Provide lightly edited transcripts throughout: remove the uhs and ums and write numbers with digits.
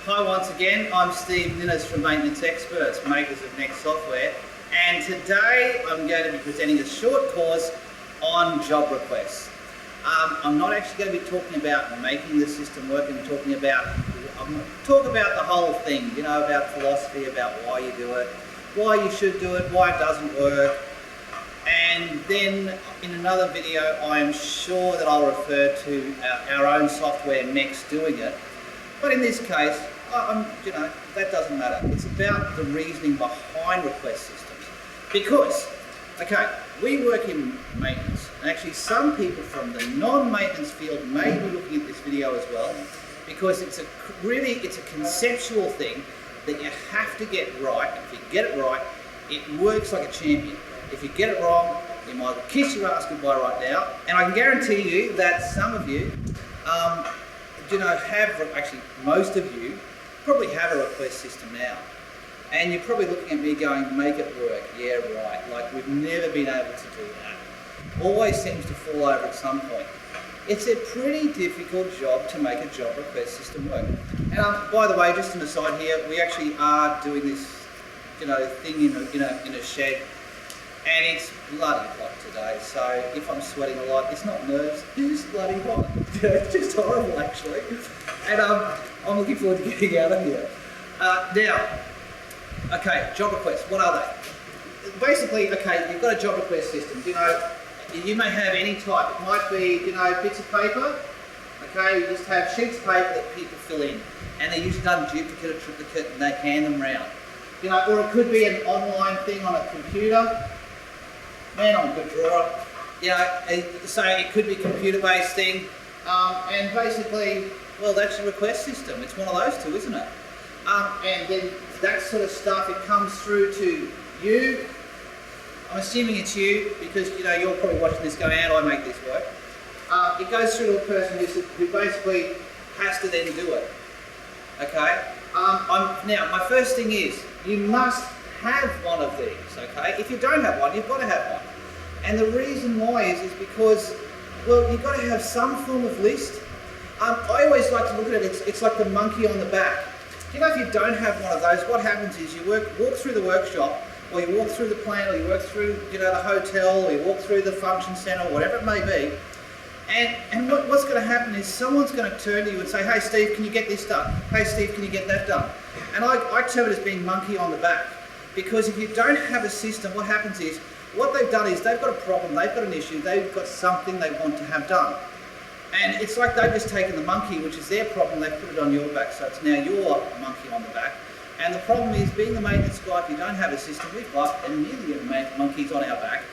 Hi once again, I'm Steve Ninnes from Maintenance Experts, makers of MEX Software, and today I'm going to be presenting a short course on job requests. I'm not actually going to be talking about making the system work. I'm talking about the whole thing, you know, about philosophy, about why you do it, why you should do it, why it doesn't work. And then in another video, I'm sure that I'll refer to our own software, MEX, doing it. But in this case, you know, that doesn't matter. It's about the reasoning behind request systems. Because, okay, we work in maintenance, and actually some people from the non-maintenance field may be looking at this video as well, because it's a conceptual thing that you have to get right. If you get it right, it works like a champion. If you get it wrong, you might kiss your ass goodbye right now. And I can guarantee you that some of you, actually most of you, probably have a request system now. And you're probably looking at me going, make it work. Yeah, right. Like, we've never been able to do that. Always seems to fall over at some point. It's a pretty difficult job to make a job request system work. And by the way, just an aside here, we actually are doing this, thing in a shed. And it's bloody hot today, so if I'm sweating a lot, it's not nerves, it's bloody hot. It's just horrible, actually. And I'm looking forward to getting out of here. Okay, job requests, what are they? Basically, okay, you've got a job request system. You may have any type. It might be, bits of paper. Okay, you just have sheets of paper that people fill in, and they're usually done duplicate or triplicate, and they hand them round. Or it could be an online thing on a computer. Man, I'm a good drawer. So it could be a computer-based thing, and basically, well, that's a request system. It's one of those two, isn't it? And then that sort of stuff, it comes through to you. I'm assuming it's you because you're probably watching this going, how do I make this work? It goes through to a person who basically has to then do it. Okay. Now, my first thing is you must have one of these, okay? If you don't have one, you've got to have one. And the reason why is because, well, you've got to have some form of list. I always like to look at it, it's like the monkey on the back. If you don't have one of those, what happens is you walk through the workshop, or you walk through the plant, or you walk through, the hotel, or you walk through the function centre, whatever it may be, and what's going to happen is someone's going to turn to you and say, hey Steve, can you get this done? Hey Steve, can you get that done? And I term it as being monkey on the back. Because if you don't have a system, what happens is, what they've done is they've got a problem, they've got an issue, they've got something they want to have done. And it's like they've just taken the monkey, which is their problem, they've put it on your back, so it's now your monkey on the back. And the problem is, being the maintenance guy, if you don't have a system, we've got a million monkeys on our back,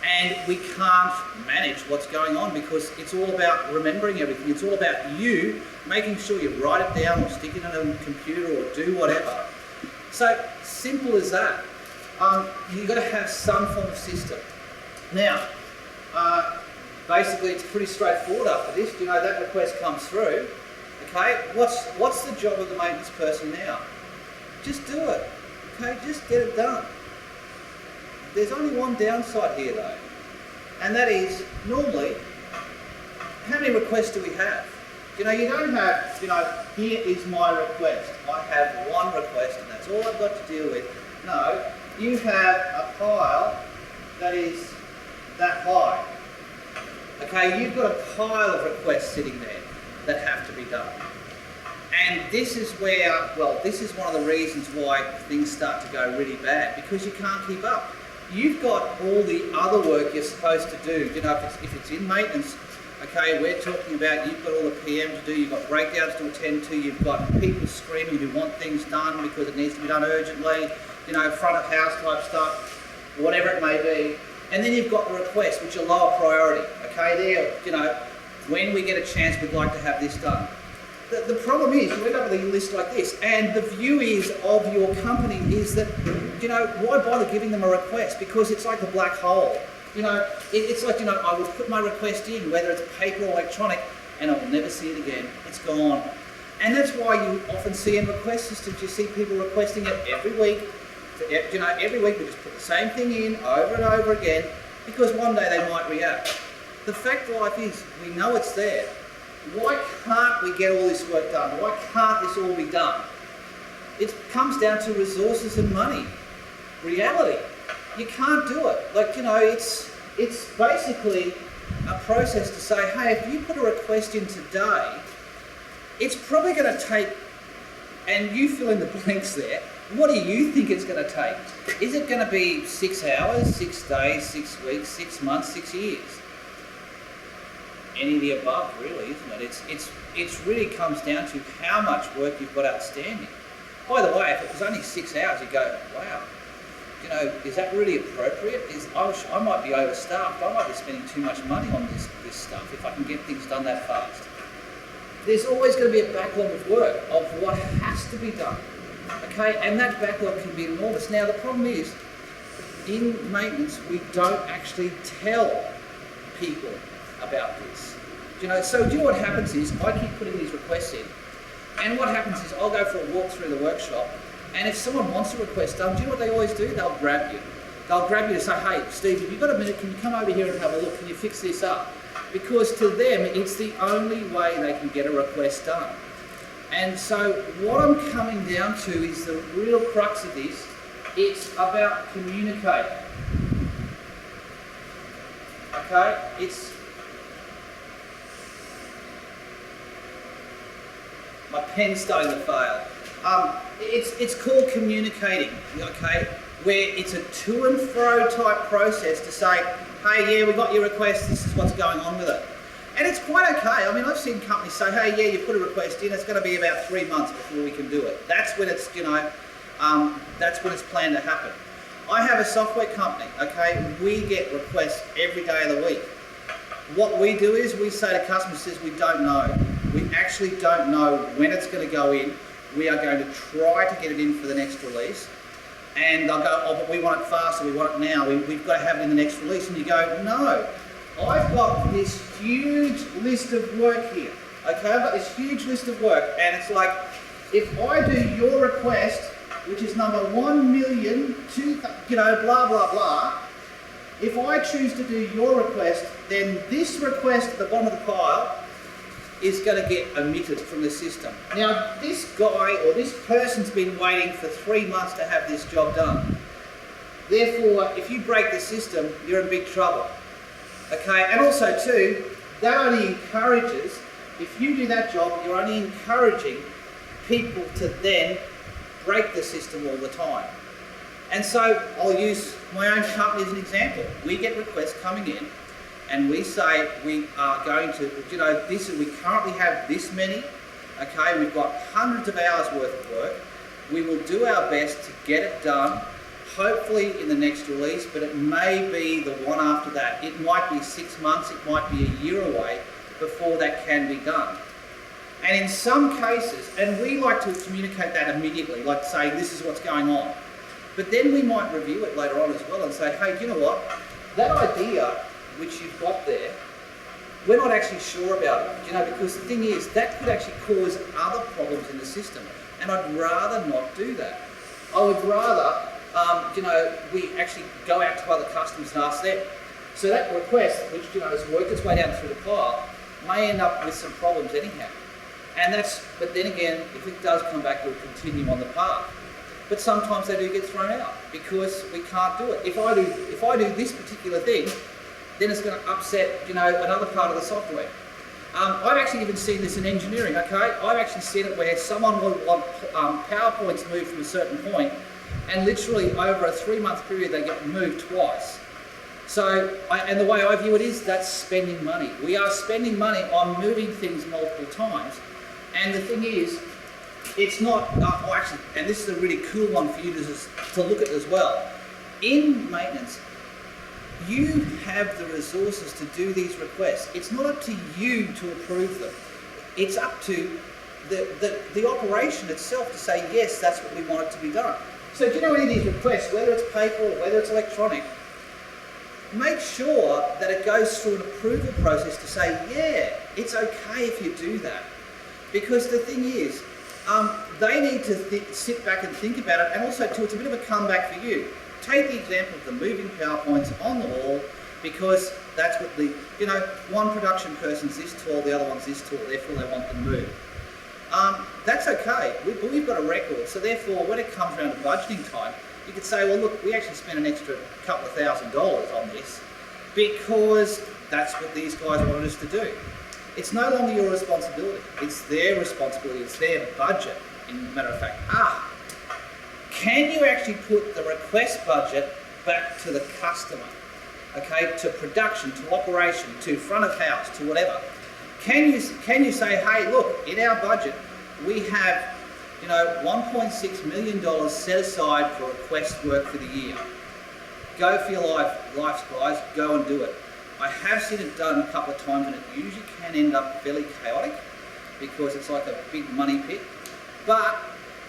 and we can't manage what's going on because it's all about remembering everything. It's all about you making sure you write it down or stick it in a computer or do whatever. So, simple as that. You've got to have some form of system. Now, basically it's pretty straightforward after this. That request comes through. Okay, what's the job of the maintenance person now? Just do it. Okay, just get it done. There's only one downside here though, and that is, normally, how many requests do we have? You don't have, here is my request. I have one request and that's all I've got to deal with. No, you have a pile that is that high. Okay, you've got a pile of requests sitting there that have to be done. And this is where, well, this is one of the reasons why things start to go really bad, because you can't keep up. You've got all the other work you're supposed to do. If it's in maintenance, okay, we're talking about you've got all the PM to do, you've got breakdowns to attend to, you've got people screaming who want things done because it needs to be done urgently, front of house type stuff, whatever it may be. And then you've got the requests, which are lower priority. Okay, when we get a chance, we'd like to have this done. The problem is, you end up with a list like this, and the view is of your company is that, why bother giving them a request? Because it's like a black hole. It's like, I will put my request in, whether it's paper or electronic, and I will never see it again. It's gone. And that's why you often see in request systems, you see people requesting it every week. Every week we just put the same thing in over and over again, because one day they might react. The fact of life is, we know it's there. why can't we get all this work done? Why can't this all be done? It comes down to resources and money. Reality. You can't do it. Like, you know, it's basically a process to say, hey, if you put a request in today, it's probably going to take, and you fill in the blanks there, what do you think it's going to take? Is it going to be 6 hours, 6 days, 6 weeks, 6 months, 6 years? Any of the above, really, isn't it? It's really comes down to how much work you've got outstanding. By the way, if it was only 6 hours, you go, wow, you know, is that really appropriate? I might be overstaffed. I might be spending too much money on this stuff if I can get things done that fast. There's always going to be a backlog of work of what has to be done. Okay, and that backlog can be enormous. Now, the problem is, in maintenance, we don't actually tell people about this. You know, so do you know what happens is, I keep putting these requests in, and what happens is, I'll go for a walk through the workshop, and if someone wants a request done, do you know what they always do? They'll grab you. They'll grab you and say, hey, Steve, have you got a minute? Can you come over here and have a look? Can you fix this up? Because to them, it's the only way they can get a request done. And so what I'm coming down to is the real crux of this. It's about communicating. Okay? My pen's starting to fail. It's called communicating, okay? Where it's a to and fro type process to say, hey, yeah, we got your request, this is what's going on with it. And it's quite okay. I mean, I've seen companies say, hey, yeah, you put a request in, it's going to be about 3 months before we can do it. That's when it's, you know, that's when it's planned to happen. I have a software company, okay? We get requests every day of the week. What we do is we say to customers, says we don't know. We actually don't know when it's going to go in. We are going to try to get it in for the next release. And they'll go, oh, but we want it faster, we want it now, we've got to have it in the next release. And you go, no, I've got this huge list of work here, okay? I've got this huge list of work, and it's like, if I do your request, which is number 1,000,002, you know, blah, blah, blah, if I choose to do your request, then this request at the bottom of the pile is going to get omitted from the system. Now, this guy or this person's been waiting for 3 months to have this job done. Therefore, if you break the system, you're in big trouble. Okay, and also too, that only encourages, if you do that job, you're only encouraging people to then break the system all the time. And so, I'll use my own company as an example. We get requests coming in, and we say we are going to, you know, we currently have this many, okay, we've got hundreds of hours worth of work. We will do our best to get it done, hopefully in the next release, but it may be the one after that. It might be 6 months, it might be a year away before that can be done. And in some cases, and we like to communicate that immediately, like say this is what's going on, but then we might review it later on as well and say, hey, you know what, that idea which you've got there, we're not actually sure about it, you know, because the thing is, that could actually cause other problems in the system, and I'd rather not do that. I would rather, you know, we actually go out to other customers and ask them. So that request, which, you know, has worked its way down through the pile, may end up with some problems anyhow. And but then again, if it does come back, we'll continue on the path. But sometimes they do get thrown out because we can't do it. If I do this particular thing, then it's going to upset, you know, another part of the software. I've actually even seen this in engineering, okay? I've actually seen it where someone will want PowerPoints moved from a certain point, and literally over a 3-month period they get moved twice. So, and the way I view it is, that's spending money. We are spending money on moving things multiple times, and the thing is, it's not, actually, and this is a really cool one for you to look at as well. In maintenance, you have the resources to do these requests. It's not up to you to approve them. It's up to the operation itself to say, yes, that's what we want it to be done. So do you know any of these requests, whether it's paper or whether it's electronic, make sure that it goes through an approval process to say, yeah, it's okay if you do that. Because the thing is, they need to sit back and think about it, and also too, it's a bit of a comeback for you. Take the example of the moving PowerPoints on the wall, because that's what the, one production person's this tall, the other one's this tall, therefore they want them moved. That's okay, but we've got a record, so therefore when it comes around to budgeting time, you could say, well look, we actually spent an extra couple of $1,000s on this because that's what these guys wanted us to do. It's no longer your responsibility, it's their responsibility, it's their budget, in matter of fact. Can you actually put the request budget back to the customer? Okay, to production, to operation, to front of house, to whatever. Can you say, hey, look, in our budget, we have, $1.6 million set aside for request work for the year. Go for your lives, guys, go and do it. I have seen it done a couple of times and it usually can end up fairly chaotic because it's like a big money pit. But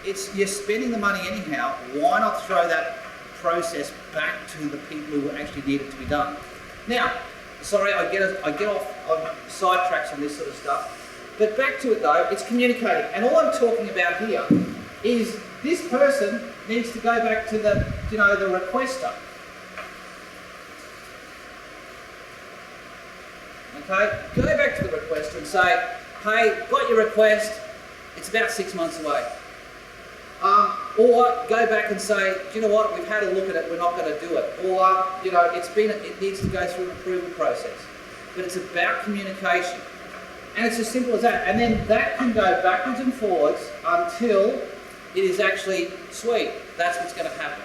you're spending the money anyhow, why not throw that process back to the people who actually need it to be done? Now, sorry, I get off on sidetracks on this sort of stuff, but back to it though, it's communicating. And all I'm talking about here is this person needs to go back to the, the requester. Okay, go back to the requester and say, hey, got your request, it's about 6 months away. Or go back and say, do you know what, we've had a look at it, we're not going to do it. Or, it needs to go through an approval process. But it's about communication. And it's as simple as that. And then that can go backwards and forwards until it is actually, sweet, that's what's going to happen.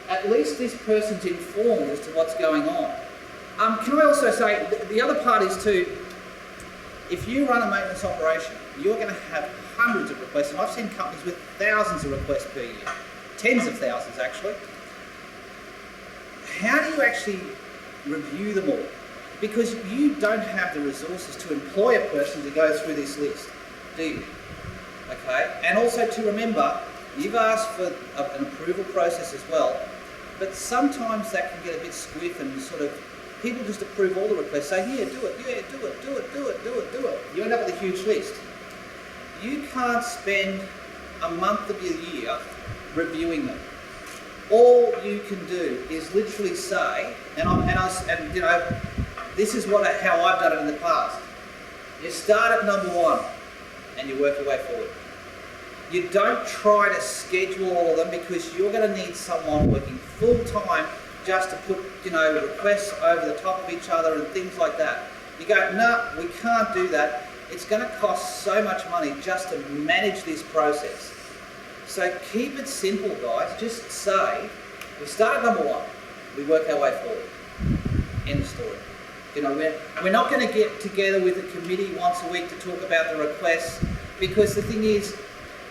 At least this person's informed as to what's going on. Can I also say, the other part is too, if you run a maintenance operation, you're going to have hundreds of requests, and I've seen companies with thousands of requests per year, tens of thousands actually. How do you actually review them all? Because you don't have the resources to employ a person to go through this list, do you? Okay, and also to remember, you've asked for an approval process as well, but sometimes that can get a bit squiff and sort of, people just approve all the requests, say, here, do it, yeah, do it, do it, do it, do it, do it. You end up with a huge list. You can't spend a month of your year reviewing them. All you can do is literally say, this is how I've done it in the past. You start at number 1 and you work your way forward. You don't try to schedule all of them because you're going to need someone working full time just to put, requests over the top of each other and things like that. You go, no, we can't do that. It's going to cost so much money just to manage this process. So keep it simple, guys. Just say, we start at number 1, we work our way forward. End of story. We're not going to get together with a committee once a week to talk about the requests, because the thing is,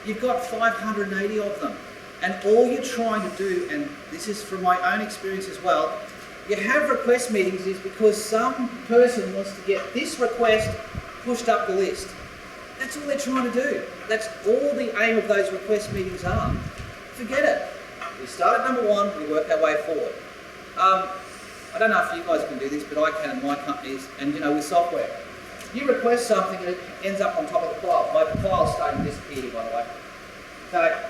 you've got 580 of them. And all you're trying to do, and this is from my own experience as well, you have request meetings is because some person wants to get this request pushed up the list. That's all they're trying to do. That's all the aim of those request meetings are. Forget it. We start at number 1, we work our way forward. I don't know if you guys can do this, but I can in my companies, and with software. You request something and it ends up on top of the file. My file's starting to disappear, by the way. So,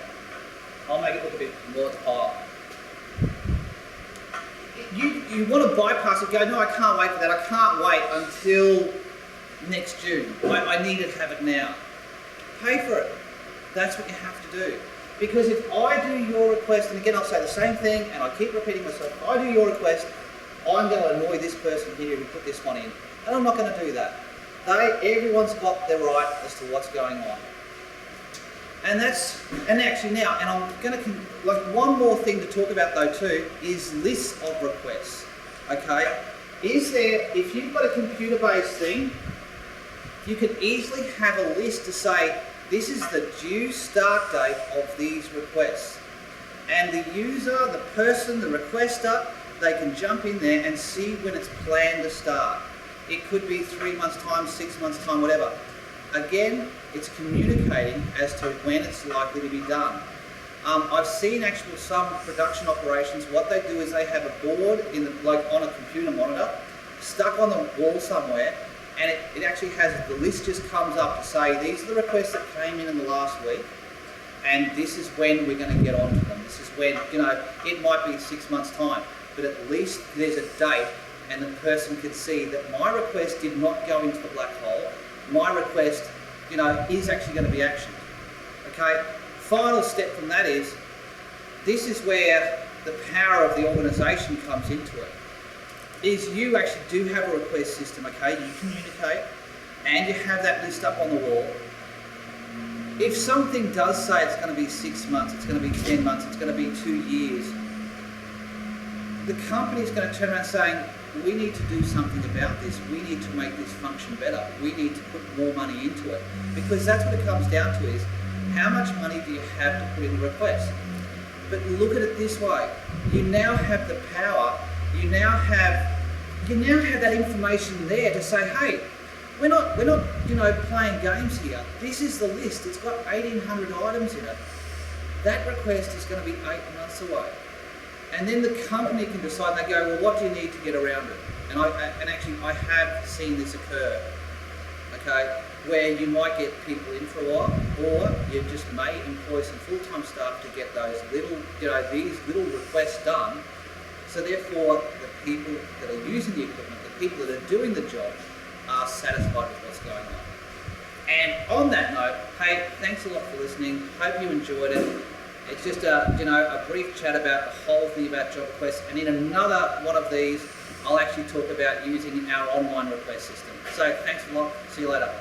I'll make it look a bit more pile. You want to bypass it, go, no, I can't wait for that. I can't wait until next June. I need to have it now. Pay for it. That's what you have to do. Because if I do your request, and again I'll say the same thing, and I keep repeating myself, if I do your request, I'm going to annoy this person here who put this one in. And I'm not going to do that. Everyone's got their right as to what's going on. And actually now, and I'm going to, one more thing to talk about though too, is lists of requests, okay? If you've got a computer-based thing, you can easily have a list to say, this is the due start date of these requests. And the user, the person, the requester, they can jump in there and see when it's planned to start. It could be 3 months' time, 6 months' time, whatever. Again, it's communicating as to when it's likely to be done. I've seen some production operations, what they do is they have a board on a computer monitor, stuck on the wall somewhere, and it actually has, the list just comes up to say, these are the requests that came in the last week, and this is when we're going to get onto them. This is when, it might be 6 months' time, but at least there's a date and the person can see that my request did not go into the black hole. My request, is actually going to be actioned. Okay. Final step from that is, this is where the power of the organisation comes into it. Is you actually do have a request system. Okay, you communicate, and you have that list up on the wall. If something does say it's going to be 6 months, it's going to be 10 months, it's going to be 2 years, the company is going to turn around saying, we need to do something about this. We need to make this function better. We need to put more money into it. Because that's what it comes down to is, how much money do you have to put in the request? But look at it this way. You now have the power, you now have that information there to say, hey, we're not playing games here. This is the list. It's got 1,800 items in it. That request is going to be 8 months away. And then the company can decide, they go, well, what do you need to get around it? And actually, I have seen this occur, okay, where you might get people in for a while, or you just may employ some full-time staff to get those little, these little requests done. So therefore, the people that are using the equipment, the people that are doing the job, are satisfied with what's going on. And on that note, hey, thanks a lot for listening. Hope you enjoyed it. It's just a brief chat about the whole thing about job requests, and in another one of these, I'll actually talk about using our online request system. So thanks a lot. See you later.